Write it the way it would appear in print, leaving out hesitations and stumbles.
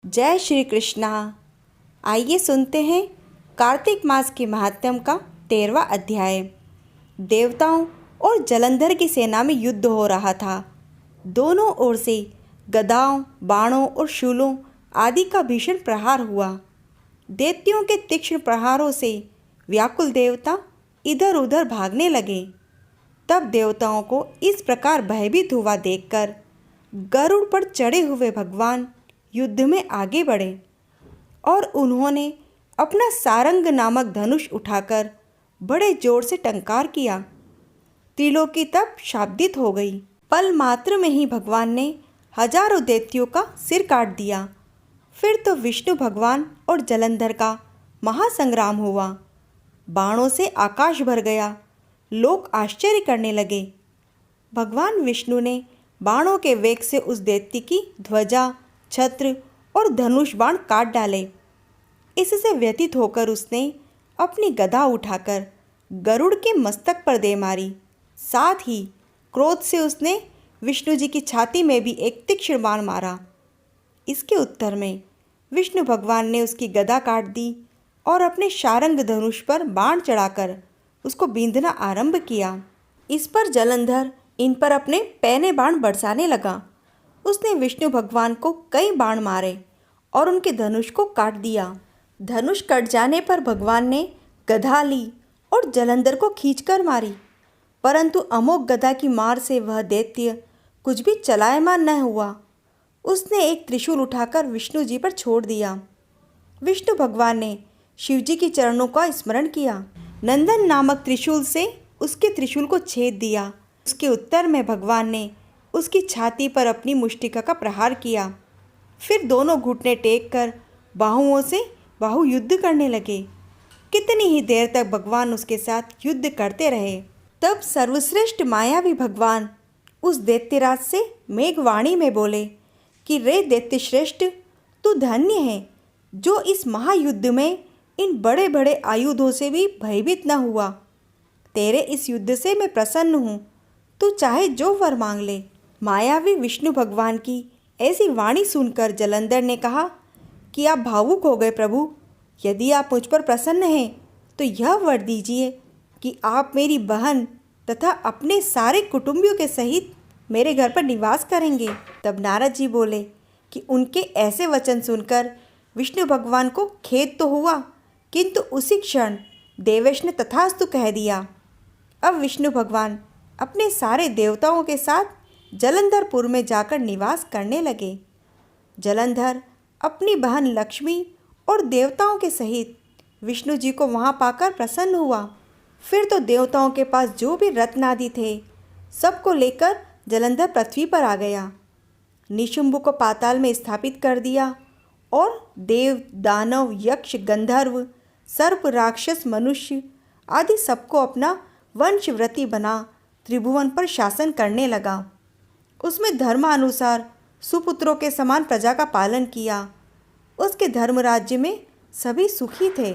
जय श्री कृष्णा। आइए सुनते हैं कार्तिक मास के महात्म्य का 13वां अध्याय। देवताओं और जलंधर की सेना में युद्ध हो रहा था। दोनों ओर से गदाओं, बाणों और शूलों आदि का भीषण प्रहार हुआ। दैत्यों के तीक्ष्ण प्रहारों से व्याकुल देवता इधर उधर भागने लगे। तब देवताओं को इस प्रकार भयभीत हुआ देखकर गरुड़ पर चढ़े हुए भगवान युद्ध में आगे बढ़े और उन्होंने अपना सारंग नामक धनुष उठाकर बड़े जोर से टंकार किया। त्रिलोकी तब शाब्दित हो गई। पल मात्र में ही भगवान ने हजारों दैत्यों का सिर काट दिया। फिर तो विष्णु भगवान और जलंधर का महासंग्राम हुआ। बाणों से आकाश भर गया। लोग आश्चर्य करने लगे। भगवान विष्णु ने बाणों के वेग से उस दैत्य की ध्वजा, छत्र और धनुष बाण काट डाले। इससे व्यथित होकर उसने अपनी गदा उठाकर गरुड़ के मस्तक पर दे मारी। साथ ही क्रोध से उसने विष्णु जी की छाती में भी एक तीक्ष्ण बाण मारा। इसके उत्तर में विष्णु भगवान ने उसकी गदा काट दी और अपने शारंग धनुष पर बाण चढ़ाकर उसको बींधना आरंभ किया। इस पर जलंधर इन पर अपने पैने बाण बरसाने लगा। उसने विष्णु भगवान को कई बाण मारे और उनके धनुष को काट दिया। धनुष कट जाने पर भगवान ने गदा ली और जलंधर को खींचकर मारी, परंतु अमोघ गदा की मार से वह दैत्य कुछ भी चलायमान न हुआ। उसने एक त्रिशूल उठाकर विष्णु जी पर छोड़ दिया। विष्णु भगवान ने शिव जी के चरणों का स्मरण किया। नंदन नामक त्रिशूल से उसके त्रिशूल को छेद दिया। उसके उत्तर में भगवान ने उसकी छाती पर अपनी मुष्टिका का प्रहार किया। फिर दोनों घुटने टेक कर बाहुओं से बाहु युद्ध करने लगे। कितनी ही देर तक भगवान उसके साथ युद्ध करते रहे। तब सर्वश्रेष्ठ मायावी भगवान उस दैत्यराज से मेघवाणी में बोले कि रे दैत्यश्रेष्ठ, तू धन्य है जो इस महायुद्ध में इन बड़े बड़े आयुधों से भी भयभीत न हुआ। तेरे इस युद्ध से मैं प्रसन्न हूँ। तू चाहे जो वर मांग ले। मायावी विष्णु भगवान की ऐसी वाणी सुनकर जलंधर ने कहा कि आप भावुक हो गए प्रभु। यदि आप मुझ पर प्रसन्न हैं तो यह वर दीजिए कि आप मेरी बहन तथा अपने सारे कुटुंबियों के सहित मेरे घर पर निवास करेंगे। तब नारद जी बोले कि उनके ऐसे वचन सुनकर विष्णु भगवान को खेद तो हुआ, किंतु उसी क्षण देवेश ने तथास्तु कह दिया। अब विष्णु भगवान अपने सारे देवताओं के साथ जलंधरपुर में जाकर निवास करने लगे। जलंधर अपनी बहन लक्ष्मी और देवताओं के सहित विष्णु जी को वहाँ पाकर प्रसन्न हुआ। फिर तो देवताओं के पास जो भी रत्न आदि थे सबको लेकर जलंधर पृथ्वी पर आ गया। निशुंभ को पाताल में स्थापित कर दिया और देव, दानव, यक्ष, गंधर्व, सर्प, राक्षस, मनुष्य आदि सबको अपना वंशव्रती बना त्रिभुवन पर शासन करने लगा। उसमें धर्मानुसार सुपुत्रों के समान प्रजा का पालन किया। उसके धर्म राज्य में सभी सुखी थे।